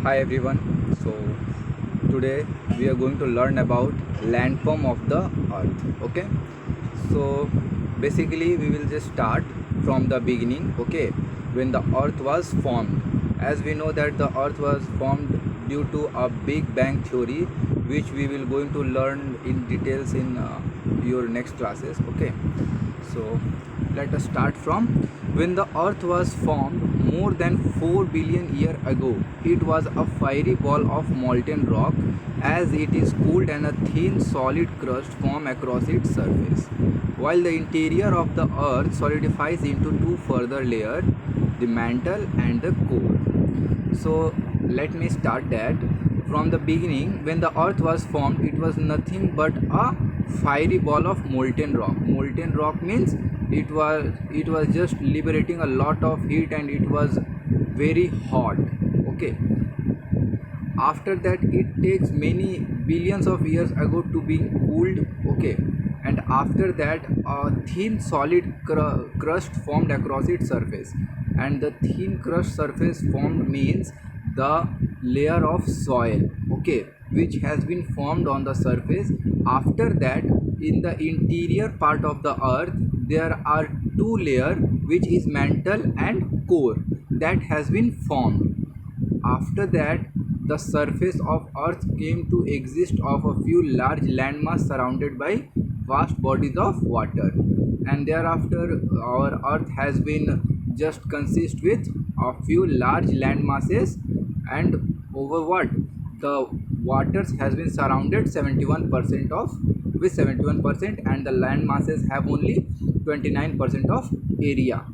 Hi everyone. So today we are going to learn about landform of the earth. Okay. So basically we will just start from the beginning. Okay. When the earth was formed. As we know that the earth was formed due to a big bang theory, which we will going to learn in details in your next classes. Okay. So let us start from when the earth was formed more than 4 billion years ago. It was a fiery ball of molten rock. As it is cooled and a thin solid crust forms across its surface, while the interior of the earth solidifies into two further layers, the mantle and the core. So let me start that from the beginning. When the earth was formed, it was nothing but a fiery ball of molten rock. Molten rock means it was just liberating a lot of heat and it was very hot. Okay. After that it takes many billions of years ago to being cooled. Okay. And after that a thin solid crust formed across its surface, and the thin crust surface formed means the layer of soil. Okay. Which has been formed on the surface. After that, in the interior part of the earth there are two layers, which is mantle and core, that has been formed. After that, the surface of Earth came to exist of a few large landmass surrounded by vast bodies of water. And thereafter, our Earth has been just consist with a few large land masses, and over what the waters has been surrounded 71% of with 71%, and the land masses have only 29% of area.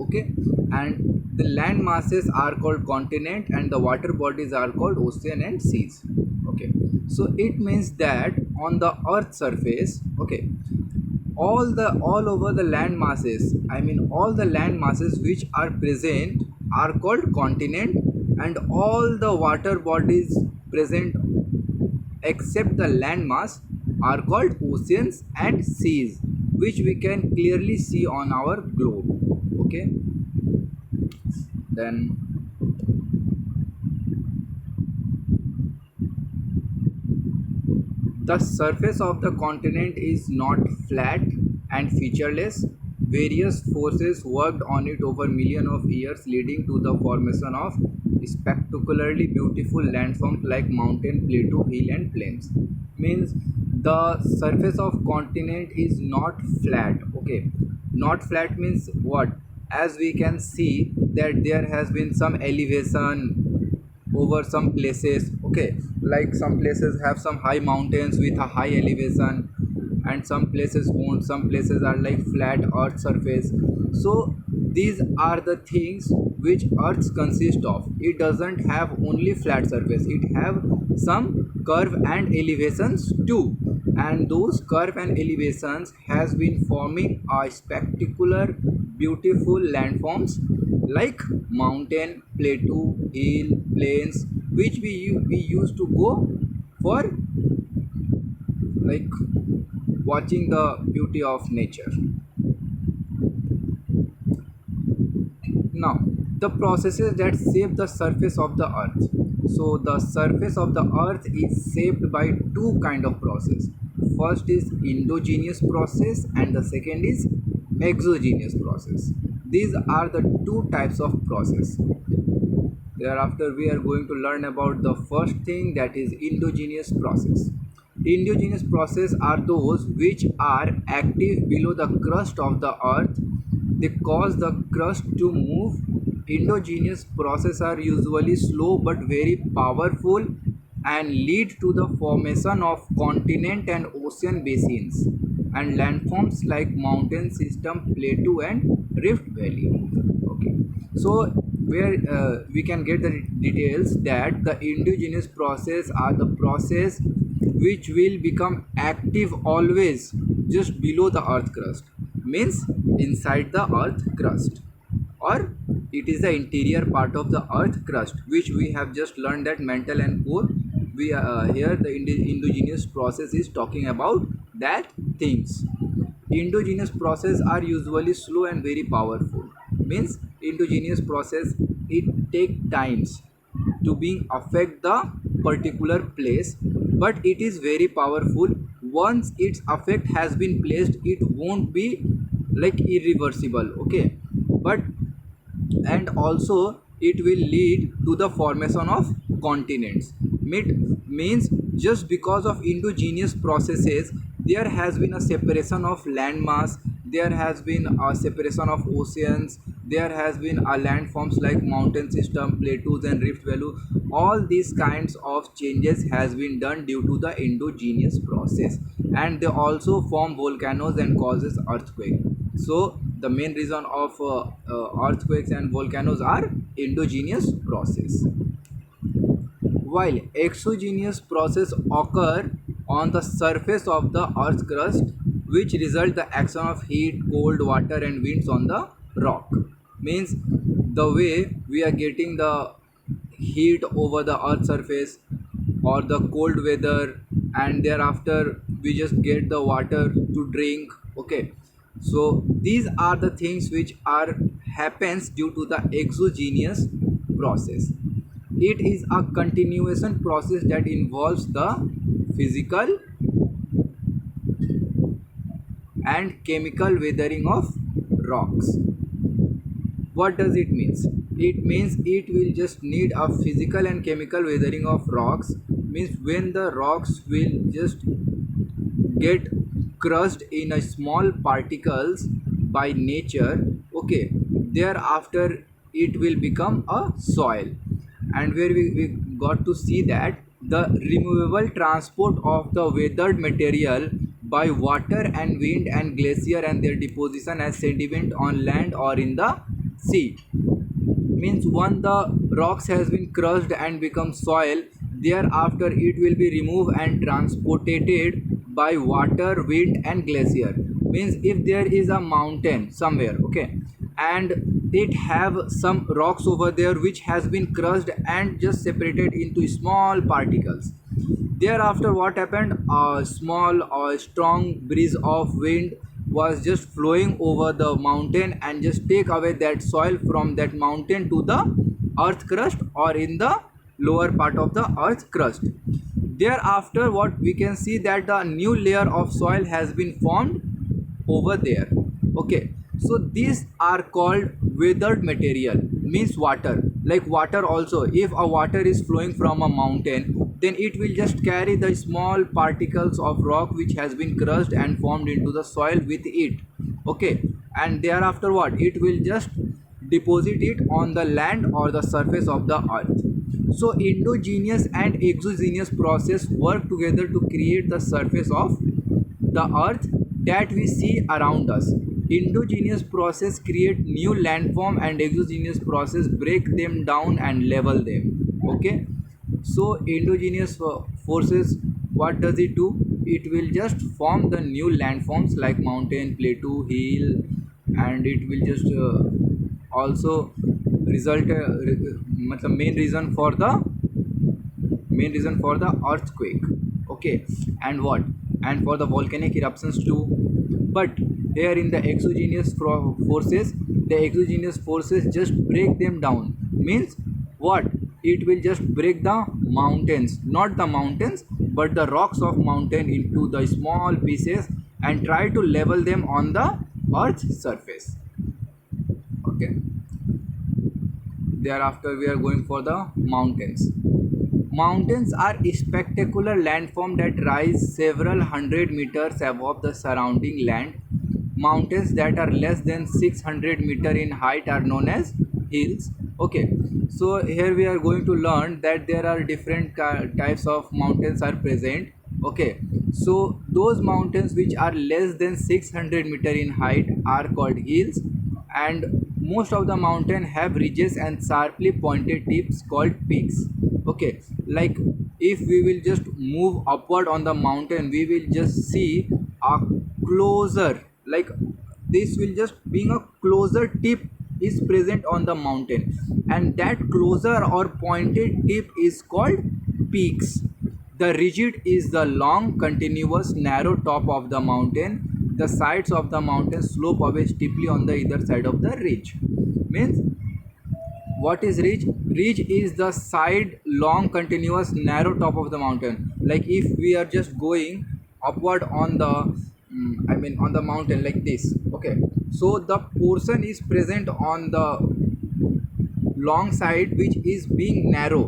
Okay. And the land masses are called continent and the water bodies are called ocean and seas. Okay. So it means that on the earth surface, okay, all over the land masses, I mean all the land masses which are present are called continent, and all the water bodies present except the land mass are called oceans and seas, which we can clearly see on our globe. Okay. Then the surface of the continent is not flat and featureless. Various forces worked on it over millions of years, leading to the formation of spectacularly beautiful landforms like mountain, plateau, hill, and plains. Means the surface of continent is not flat. Okay, not flat means what? As we can see that there has been some elevation over some places. Okay. Like some places have some high mountains with a high elevation, and some places won't, some places are like flat earth surface. So these are the things which earth consists of. It doesn't have only flat surface, it have some curve and elevations too, and those curve and elevations has been forming a spectacular beautiful landforms like mountain, plateau, hill, plains, which we used to go for like watching the beauty of nature. Now, the processes that shape the surface of the earth. So the surface of the earth is shaped by two kind of process. First is endogenous process and the second is exogenous process. These are the two types of process. Thereafter, we are going to learn about the first thing, that is endogenous process. Endogenous process are those which are active below the crust of the earth. They cause the crust to move. Endogenous processes are usually slow but very powerful and lead to the formation of continent and ocean basins and landforms like mountain system, plateau, and rift valley. Okay. So where we can get the details that the endogenous process are the process which will become active always just below the earth crust, means inside the earth crust, or it is the interior part of the earth crust, which we have just learned that mantle and core. We here the endogenous process is talking about that things. Endogenous process are usually slow and very powerful. Means endogenous process, it take times. to being affect the particular place, but it is very powerful. Once its effect has been placed, it won't be like irreversible, okay. But and also it will lead to the formation of continents. Means just because of endogenous processes, there has been a separation of land mass, there has been a separation of oceans, there has been a landforms like mountain system, plateaus and rift valley. All these kinds of changes has been done due to the endogenous process, and they also form volcanoes and causes earthquake. So the main reason of earthquakes and volcanoes are endogenous process, while exogenous process occur on the surface of the earth crust, which result the action of heat, cold, water and winds on the rock. Means the way we are getting the heat over the earth surface or the cold weather, and thereafter we just get the water to drink, okay. So these are the things which are happens due to the exogenous process. It is a continuation process that involves the physical and chemical weathering of rocks. What does it means? It means it will just need a physical and chemical weathering of rocks. Means when the rocks will just get crushed in a small particles by nature, okay, thereafter it will become a soil. And where we got to see that the removable transport of the weathered material by water and wind and glacier and their deposition as sediment on land or in the sea. Means once the rocks has been crushed and become soil, thereafter it will be removed and transported by water, wind and glacier. Means if there is a mountain somewhere, okay, and it have some rocks over there which has been crushed and just separated into small particles, thereafter what happened, a small or strong breeze of wind was just flowing over the mountain and just take away that soil from that mountain to the earth crust or in the lower part of the earth crust. Thereafter what we can see that the new layer of soil has been formed over there, okay. So these are called weathered material. Means water, like water also, if a water is flowing from a mountain, then it will just carry the small particles of rock which has been crushed and formed into the soil with it, okay. And thereafter what, it will just deposit it on the land or the surface of the earth. So endogenous and exogenous process work together to create the surface of the earth that we see around us. Endogenous process create new landform and exogenous process break them down and level them, okay. So endogenous forces, what does it do? It will just form the new landforms like mountain, plateau, hill, and it will just also result main reason for the earthquake, okay. And what, and for the volcanic eruptions too. But here in the exogenous forces, the exogenous forces just break them down. Means what, it will just break the mountains, not the mountains but the rocks of mountain into the small pieces and try to level them on the earth's surface, okay. Thereafter we are going for the mountains. Mountains are spectacular landforms that rise several hundred meters above the surrounding land. Mountains that are less than 600 meter in height are known as hills, okay. So here we are going to learn that there are different types of mountains are present, okay. So those mountains which are less than 600 meter in height are called hills, and most of the mountain have ridges and sharply pointed tips called peaks, okay. Like if we will just move upward on the mountain, we will just see a closer, like this will just being a closer tip is present on the mountain, and that closer or pointed tip is called peaks. The ridge is the long, continuous, narrow top of the mountain. The sides of the mountain slope away steeply on the either side of the ridge. Means What is ridge? Ridge is the side long continuous narrow top of the mountain. Like if we are just going upward on the on the mountain like this, okay, so the portion is present on the long side which is being narrow.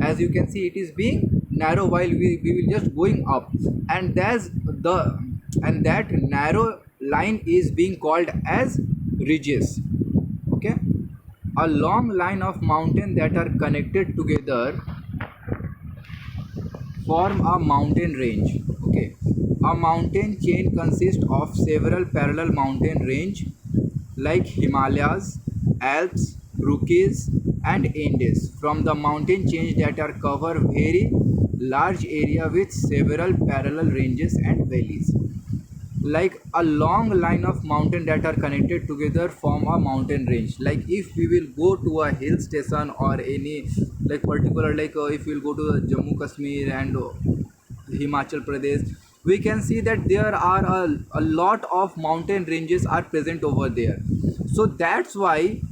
As you can see, it is being narrow while we will just going up, and that's the and that narrow line is being called as ridges. Okay, a long line of mountain that are connected together form a mountain range. Okay, a mountain chain consists of several parallel mountain range like Himalayas, Alps, Rockies and Andes. From the mountain chains that are cover very large area with several parallel ranges and valleys. Like a long line of mountain that are connected together form a mountain range. Like if we will go to a hill station or any like particular like if we will go to Jammu Kashmir and Himachal Pradesh, we can see that there are a lot of mountain ranges are present over there. So that's why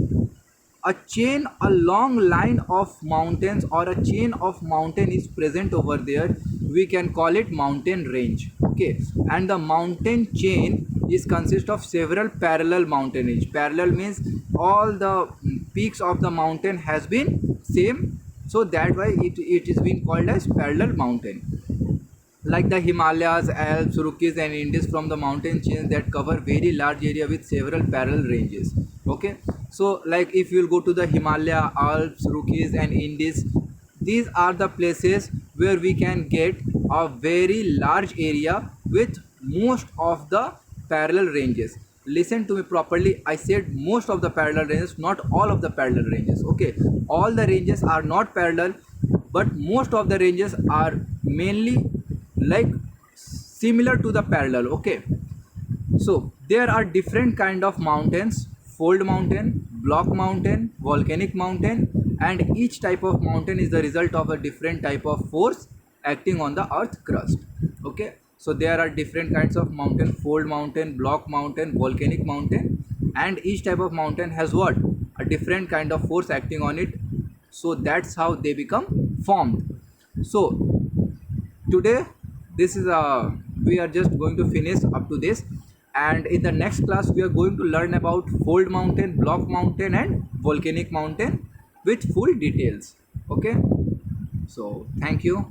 a long line of mountains or a chain of mountain is present over there, we can call it mountain range. Okay, and the mountain chain is consist of several parallel mountain range. Parallel means all the peaks of the mountain has been same, so that why it is being called as parallel mountain. Like the Himalayas, Alps, Rockies and Andes from the mountain chains that cover very large area with several parallel ranges. Okay, so like if you will go to the Himalaya, Alps, Rockies and Andes, these are the places where we can get a very large area with most of the parallel ranges. Listen to me properly, I said most of the parallel ranges, not all of the parallel ranges. Okay, all the ranges are not parallel, but most of the ranges are mainly like similar to the parallel. Okay, so there are different kind of mountains: fold mountain, block mountain, volcanic mountain, and each type of mountain is the result of a different type of force acting on the earth crust. Okay, so there are different kinds of mountain: fold mountain, block mountain, volcanic mountain, and each type of mountain has what? A different kind of force acting on it. So that's how they become formed. So today this is we are just going to finish up to this, and in the next class we are going to learn about fold mountain, block mountain and volcanic mountain with full details. Okay, so thank you.